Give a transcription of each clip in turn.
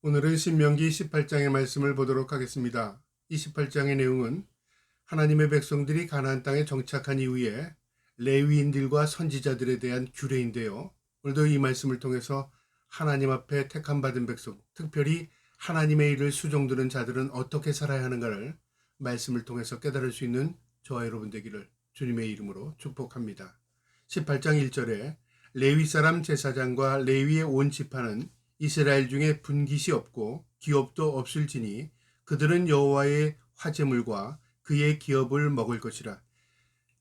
오늘은 신명기 18장의 말씀을 보도록 하겠습니다. 28장의 내용은 하나님의 백성들이 가나안 땅에 정착한 이후에 레위인들과 선지자들에 대한 규례인데요. 오늘도 이 말씀을 통해서 하나님 앞에 택함받은 백성, 특별히 하나님의 일을 수종드는 자들은 어떻게 살아야 하는가를 말씀을 통해서 깨달을 수 있는 저와 여러분 되기를 주님의 이름으로 축복합니다. 18장 1절에 레위 사람 제사장과 레위의 온 지파는 이스라엘 중에 분깃이 없고 기업도 없을지니 그들은 여호와의 화제물과 그의 기업을 먹을 것이라.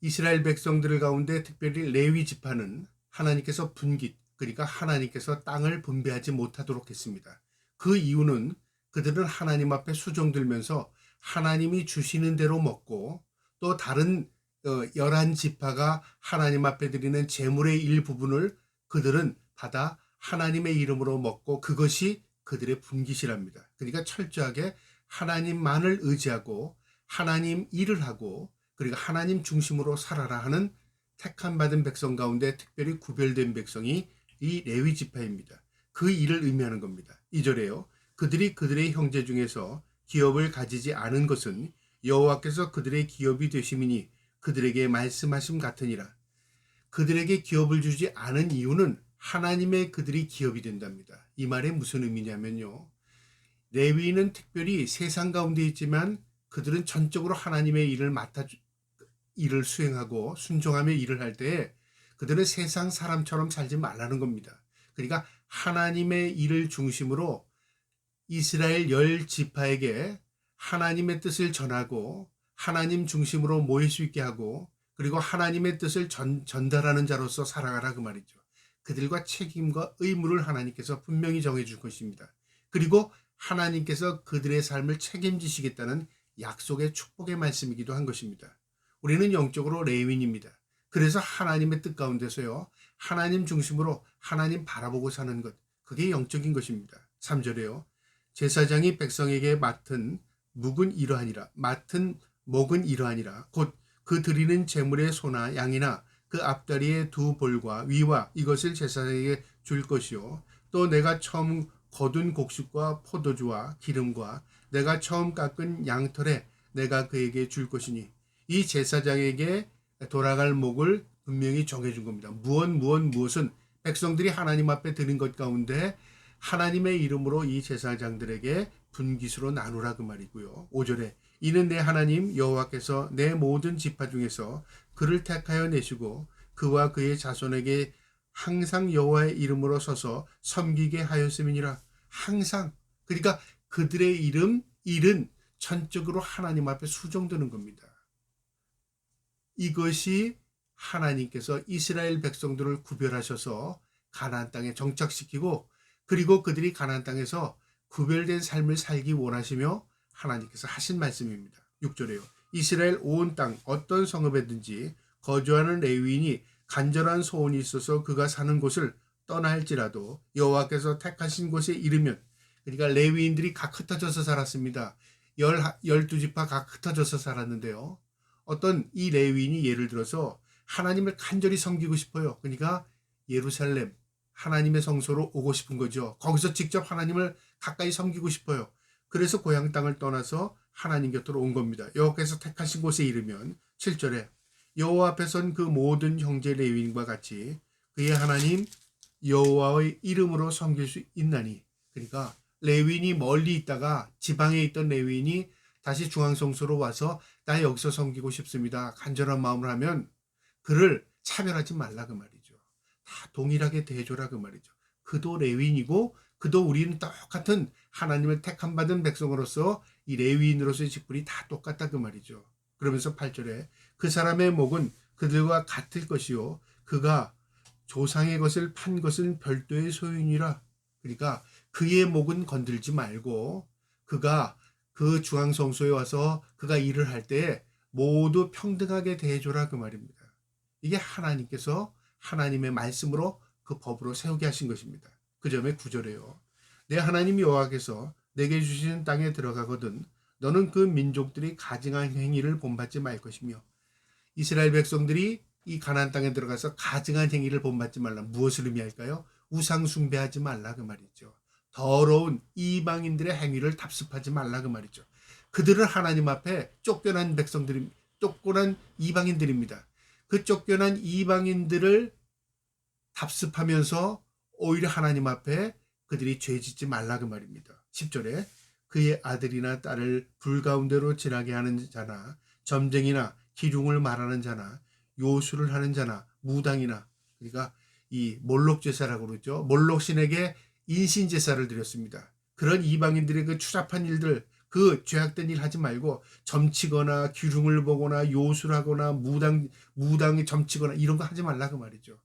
이스라엘 백성들 가운데 특별히 레위 지파는 하나님께서 분깃, 그러니까 하나님께서 땅을 분배하지 못하도록 했습니다. 그 이유는 그들은 하나님 앞에 수종들면서 하나님이 주시는 대로 먹고 또 다른 11지파가 하나님 앞에 드리는 제물의 일부분을 그들은 받아 하나님의 이름으로 먹고 그것이 그들의 분깃이랍니다. 그러니까 철저하게 하나님만을 의지하고 하나님 일을 하고 그리고 하나님 중심으로 살아라 하는 택함 받은 백성 가운데 특별히 구별된 백성이 이 레위 지파입니다. 그 일을 의미하는 겁니다. 2절에요. 그들이 그들의 형제 중에서 기업을 가지지 않은 것은 여호와께서 그들의 기업이 되심이니 그들에게 말씀하심 같으니라. 그들에게 기업을 주지 않은 이유는 하나님의 그들이 기업이 된답니다. 이 말에 무슨 의미냐면요. 레위인은 특별히 세상 가운데 있지만 그들은 전적으로 하나님의 일을 수행하고 순종하며 일을 할 때 그들은 세상 사람처럼 살지 말라는 겁니다. 그러니까 하나님의 일을 중심으로 이스라엘 10지파에게 하나님의 뜻을 전하고 하나님 중심으로 모일 수 있게 하고 그리고 하나님의 뜻을 전달하는 자로서 살아가라 그 말이죠. 그들과 책임과 의무를 하나님께서 분명히 정해줄 것입니다. 그리고 하나님께서 그들의 삶을 책임지시겠다는 약속의 축복의 말씀이기도 한 것입니다. 우리는 영적으로 레위인입니다. 그래서 하나님의 뜻 가운데서요. 하나님 중심으로 하나님 바라보고 사는 것. 그게 영적인 것입니다. 3절에요. 제사장이 백성에게 맡은 목은 이러하니라. 곧 그 드리는 제물의 소나 양이나 그 앞다리의 두 볼과 위와 이것을 제사장에게 줄 것이요. 또 내가 처음 거둔 곡식과 포도주와 기름과 내가 처음 깎은 양털에 내가 그에게 줄 것이니 이 제사장에게 돌아갈 목을 분명히 정해준 겁니다. 무엇은 백성들이 하나님 앞에 드린 것 가운데 하나님의 이름으로 이 제사장들에게 분깃으로 나누라 그 말이고요. 5절에 이는 내 하나님 여호와께서 내 모든 지파 중에서 그를 택하여 내시고 그와 그의 자손에게 항상 여호와의 이름으로 서서 섬기게 하였음이니라. 항상 그러니까 그들의 일은 전적으로 하나님 앞에 수종드는 겁니다. 이것이 하나님께서 이스라엘 백성들을 구별하셔서 가나안 땅에 정착시키고 그리고 그들이 가나안 땅에서 구별된 삶을 살기 원하시며 하나님께서 하신 말씀입니다. 6절에요. 이스라엘 온 땅 어떤 성읍에든지 거주하는 레위인이 간절한 소원이 있어서 그가 사는 곳을 떠날지라도 여호와께서 택하신 곳에 이르면 그러니까 레위인들이 각 흩어져서 살았습니다. 12지파 각 흩어져서 살았는데요. 어떤 이 레위인이 예를 들어서 하나님을 간절히 섬기고 싶어요. 그러니까 예루살렘 하나님의 성소로 오고 싶은 거죠. 거기서 직접 하나님을 가까이 섬기고 싶어요. 그래서 고향 땅을 떠나서 하나님 곁으로 온 겁니다. 여호와께서 택하신 곳에 이르면 7절에 여호와 앞에 선 그 모든 형제 레위인과 같이 그의 하나님 여호와의 이름으로 섬길 수 있나니 그러니까 레위인이 멀리 있다가 지방에 있던 레위인이 다시 중앙성소로 와서 나 여기서 섬기고 싶습니다. 간절한 마음을 하면 그를 차별하지 말라 그 말이죠. 다 동일하게 대해줘라 그 말이죠. 그도 레위인이고 그도 우리는 똑같은 하나님을 택함 받은 백성으로서 이 레위인으로서의 직분이 다 똑같다 그 말이죠. 그러면서 8절에 그 사람의 목은 그들과 같을 것이요 그가 조상의 것을 판 것은 별도의 소유니라. 그러니까 그의 목은 건들지 말고 그가 그 중앙성소에 와서 그가 일을 할 때 모두 평등하게 대해줘라 그 말입니다. 이게 하나님께서 하나님의 말씀으로 그 법으로 세우게 하신 것입니다. 그 점에 9절에요. 내 하나님 여호와께서 내게 주시는 땅에 들어가거든 너는 그 민족들이 가증한 행위를 본받지 말 것이며 이스라엘 백성들이 이 가나안 땅에 들어가서 가증한 행위를 본받지 말라. 무엇을 의미할까요? 우상 숭배하지 말라 그 말이죠. 더러운 이방인들의 행위를 답습하지 말라 그 말이죠. 그들은 하나님 앞에 쫓겨난 백성들이 쫓겨난 이방인들입니다. 그 쫓겨난 이방인들을 답습하면서 오히려 하나님 앞에 그들이 죄 짓지 말라 그 말입니다. 10절에 그의 아들이나 딸을 불 가운데로 지나게 하는 자나 점쟁이나 기둥을 말하는 자나 요술을 하는 자나 무당이나, 그러니까 이 몰록 제사라고 그러죠. 몰록 신에게 인신 제사를 드렸습니다. 그런 이방인들의 그 추잡한 일들, 그 죄악된 일 하지 말고 점치거나 기둥을 보거나 요술하거나 무당이 점치거나 이런 거 하지 말라 그 말이죠.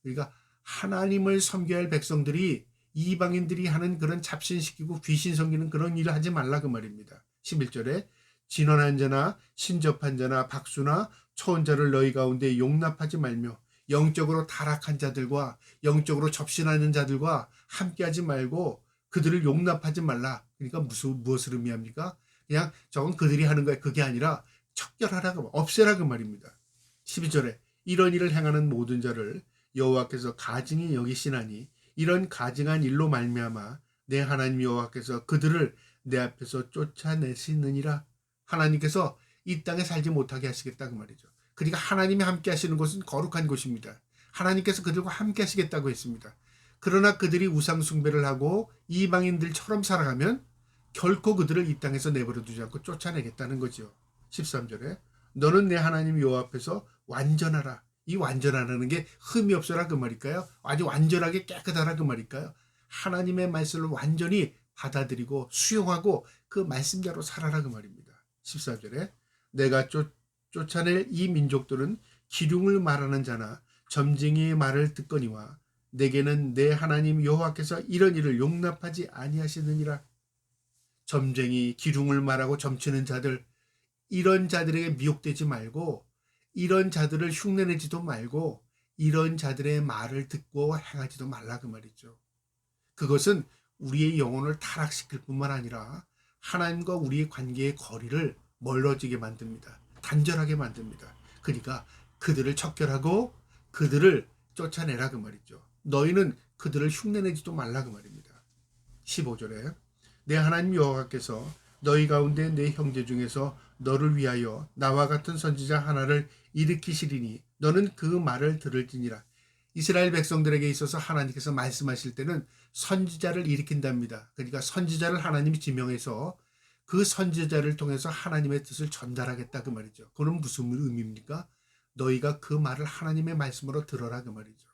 그러니까 하나님을 섬겨야 할 백성들이 이방인들이 하는 그런 잡신시키고 귀신 섬기는 그런 일을 하지 말라 그 말입니다. 11절에 진언한 자나 신접한 자나 박수나 초혼자를 너희 가운데 용납하지 말며 영적으로 타락한 자들과 영적으로 접신하는 자들과 함께하지 말고 그들을 용납하지 말라. 그러니까 무엇을 의미합니까? 그냥 저건 그들이 하는 거야. 그게 아니라 척결하라고, 없애라 그 말입니다. 12절에 이런 일을 행하는 모든 자를 여호와께서 가증히 여기시나니 이런 가증한 일로 말미암아 내 하나님 여호와께서 그들을 내 앞에서 쫓아내시느니라. 하나님께서 이 땅에 살지 못하게 하시겠다 그 말이죠. 그러니까 하나님이 함께 하시는 곳은 거룩한 곳입니다. 하나님께서 그들과 함께 하시겠다고 했습니다. 그러나 그들이 우상 숭배를 하고 이방인들처럼 살아가면 결코 그들을 이 땅에서 내버려 두지 않고 쫓아내겠다는 거죠. 13절에 너는 내 하나님 여호와 앞에서 완전하라. 이 완전하라는 게 흠이 없어라 그 말일까요? 아주 완전하게 깨끗하라 그 말일까요? 하나님의 말씀을 완전히 받아들이고 수용하고 그 말씀대로 살아라 그 말입니다. 14절에 내가 쫓아낼 이 민족들은 기륭을 말하는 자나 점쟁이의 말을 듣거니와 내게는 내 하나님 여호와께서 이런 일을 용납하지 아니하시느니라. 점쟁이, 기륭을 말하고 점치는 자들, 이런 자들에게 미혹되지 말고 이런 자들을 흉내내지도 말고 이런 자들의 말을 듣고 행하지도 말라 그 말이죠. 그것은 우리의 영혼을 타락시킬 뿐만 아니라 하나님과 우리의 관계의 거리를 멀어지게 만듭니다. 단절하게 만듭니다. 그러니까 그들을 척결하고 그들을 쫓아내라 그 말이죠. 너희는 그들을 흉내내지도 말라 그 말입니다. 15절에 내 하나님 여호와께서 너희 가운데 내 형제 중에서 너를 위하여 나와 같은 선지자 하나를 일으키시리니 너는 그 말을 들을지니라. 이스라엘 백성들에게 있어서 하나님께서 말씀하실 때는 선지자를 일으킨답니다. 그러니까 선지자를 하나님이 지명해서 그 선지자를 통해서 하나님의 뜻을 전달하겠다 그 말이죠. 그건 무슨 의미입니까? 너희가 그 말을 하나님의 말씀으로 들어라 그 말이죠.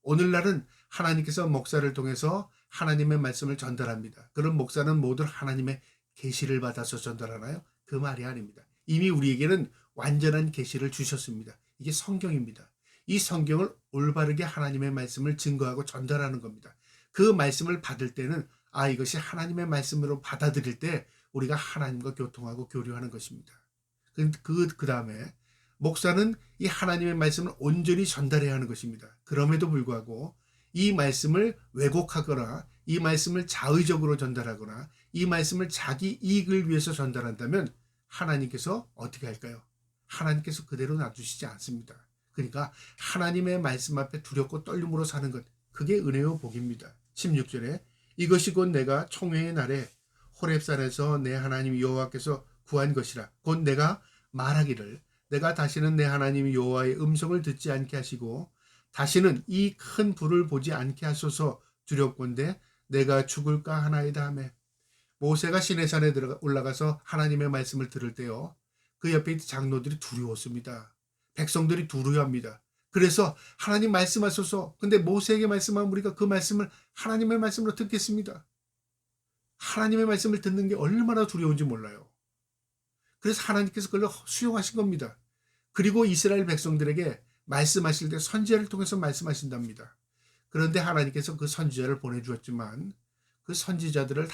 오늘날은 하나님께서 목사를 통해서 하나님의 말씀을 전달합니다. 그런 목사는 모두 하나님의 계시를 받아서 전달하나요? 그 말이 아닙니다. 이미 우리에게는 완전한 계시를 주셨습니다. 이게 성경입니다. 이 성경을 올바르게 하나님의 말씀을 증거하고 전달하는 겁니다. 그 말씀을 받을 때는 이것이 하나님의 말씀으로 받아들일 때 우리가 하나님과 교통하고 교류하는 것입니다. 그 다음에 목사는 이 하나님의 말씀을 온전히 전달해야 하는 것입니다. 그럼에도 불구하고 이 말씀을 왜곡하거나 이 말씀을 자의적으로 전달하거나 이 말씀을 자기 이익을 위해서 전달한다면 하나님께서 어떻게 할까요? 하나님께서 그대로 놔두시지 않습니다. 그러니까 하나님의 말씀 앞에 두렵고 떨림으로 사는 것, 그게 은혜요 복입니다. 16절에 이것이 곧 내가 총회의 날에 호렙산에서 내 하나님 여호와께서 구한 것이라. 곧 내가 말하기를 내가 다시는 내 하나님 여호와의 음성을 듣지 않게 하시고 다시는 이 큰 불을 보지 않게 하소서 두렵건대 내가 죽을까 하나이다 하매. 모세가 시내산에 올라가서 하나님의 말씀을 들을 때요, 그 옆에 있는 장로들이 두려웠습니다. 백성들이 두려워합니다. 그래서 하나님 말씀하소서. 근데 모세에게 말씀하면 우리가 그 말씀을 하나님의 말씀으로 듣겠습니다. 하나님의 말씀을 듣는 게 얼마나 두려운지 몰라요. 그래서 하나님께서 그걸 수용하신 겁니다. 그리고 이스라엘 백성들에게 말씀하실 때 선지자를 통해서 말씀하신답니다. 그런데 하나님께서 그 선지자를 보내주었지만 그 선지자들을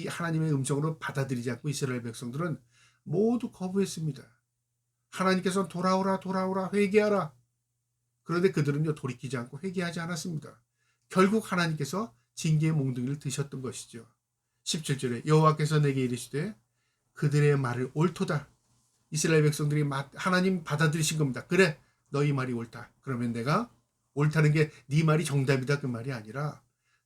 하나님의 음성으로 받아들이지 않고 이스라엘 백성들은 모두 거부했습니다. 하나님께서 돌아오라 회개하라. 그런데 그들은요 돌이키지 않고 회개하지 않았습니다. 결국 하나님께서 징계의 몽둥이를 드셨던 것이죠. 17절에 여호와께서 내게 이르시되 그들의 말을 옳도다. 이스라엘 백성들이 하나님 받아들이신 겁니다. 그래 너희 말이 옳다. 그러면 내가 옳다는 게 네 말이 정답이다 그 말이 아니라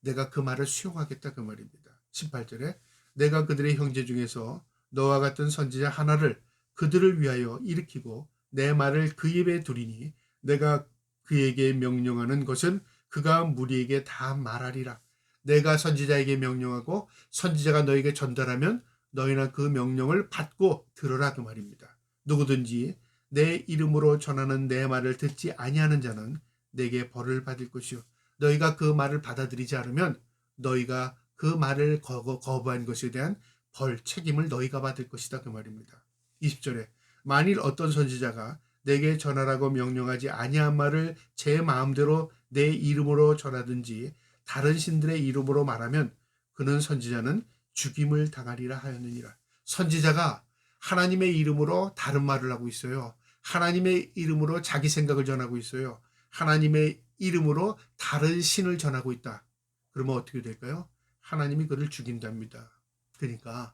내가 그 말을 수용하겠다 그 말입니다. 18절에 내가 그들의 형제 중에서 너와 같은 선지자 하나를 그들을 위하여 일으키고 내 말을 그 입에 두리니 내가 그에게 명령하는 것은 그가 무리에게 다 말하리라. 내가 선지자에게 명령하고 선지자가 너에게 전달하면 너희는 그 명령을 받고 들으라 그 말입니다. 누구든지 내 이름으로 전하는 내 말을 듣지 아니하는 자는 내게 벌을 받을 것이요 너희가 그 말을 받아들이지 않으면 너희가 그 말을 거부한 것에 대한 벌 책임을 너희가 받을 것이다 그 말입니다. 20절에 만일 어떤 선지자가 내게 전하라고 명령하지 아니한 말을 제 마음대로 내 이름으로 전하든지 다른 신들의 이름으로 말하면 그는 선지자는 죽임을 당하리라 하였느니라. 선지자가 하나님의 이름으로 다른 말을 하고 있어요. 하나님의 이름으로 자기 생각을 전하고 있어요. 하나님의 이름으로 다른 신을 전하고 있다. 그러면 어떻게 될까요? 하나님이 그를 죽인답니다. 그러니까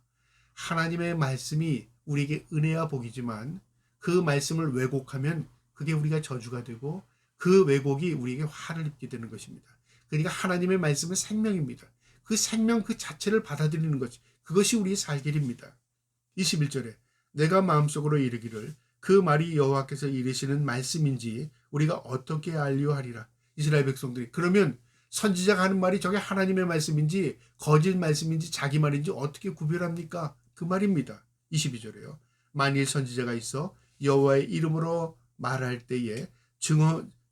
하나님의 말씀이 우리에게 은혜와 복이지만 그 말씀을 왜곡하면 그게 우리가 저주가 되고 그 왜곡이 우리에게 화를 입게 되는 것입니다. 그러니까 하나님의 말씀은 생명입니다. 그 생명 그 자체를 받아들이는 것, 그것이 우리의 살길입니다. 21절에 내가 마음속으로 이르기를 그 말이 여호와께서 이르시는 말씀인지 우리가 어떻게 알리하리라. 이스라엘 백성들이 그러면 선지자가 하는 말이 저게 하나님의 말씀인지 거짓 말씀인지 자기 말인지 어떻게 구별합니까? 그 말입니다. 22절에요. 만일 선지자가 있어 여호와의 이름으로 말할 때에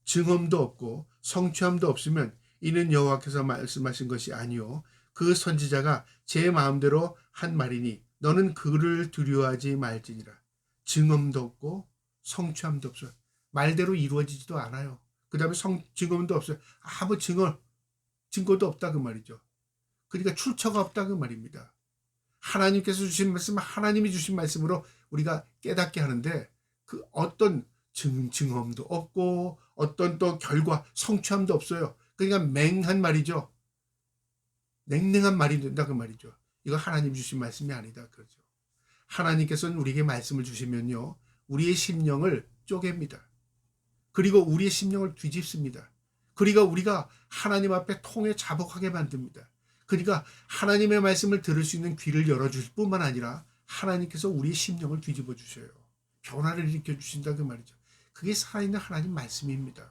증언도 없고 성취함도 없으면 이는 여호와께서 말씀하신 것이 아니요 그 선지자가 제 마음대로 한 말이니 너는 그를 두려워하지 말지니라. 증언도 없고 성취함도 없어요. 말대로 이루어지지도 않아요. 그 다음에 증언도 없어요. 아무 증거도 없다 그 말이죠. 그러니까 출처가 없다 그 말입니다. 하나님께서 주신 말씀은 하나님이 주신 말씀으로 우리가 깨닫게 하는데 그 어떤 증언도 없고 어떤 또 결과 성취함도 없어요. 그러니까 맹한 말이죠. 냉랭한 말이 된다 그 말이죠. 이거 하나님 주신 말씀이 아니다 그러죠. 하나님께서는 우리에게 말씀을 주시면요 우리의 심령을 쪼갭니다. 그리고 우리의 심령을 뒤집습니다. 그리고 우리가 하나님 앞에 통에 자복하게 만듭니다. 그러니까 하나님의 말씀을 들을 수 있는 귀를 열어주실 뿐만 아니라 하나님께서 우리의 심령을 뒤집어 주셔요. 변화를 일으켜 주신다 그 말이죠. 그게 살아있는 하나님 말씀입니다.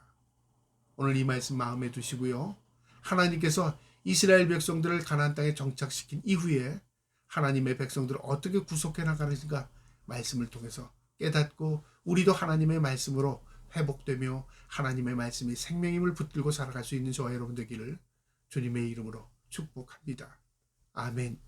오늘 이 말씀 마음에 두시고요. 하나님께서 이스라엘 백성들을 가나안 땅에 정착시킨 이후에 하나님의 백성들을 어떻게 구속해 나가는가 말씀을 통해서 깨닫고 우리도 하나님의 말씀으로 회복되며 하나님의 말씀이 생명임을 붙들고 살아갈 수 있는 저와 여러분 되기를 주님의 이름으로 축복합니다. 아멘.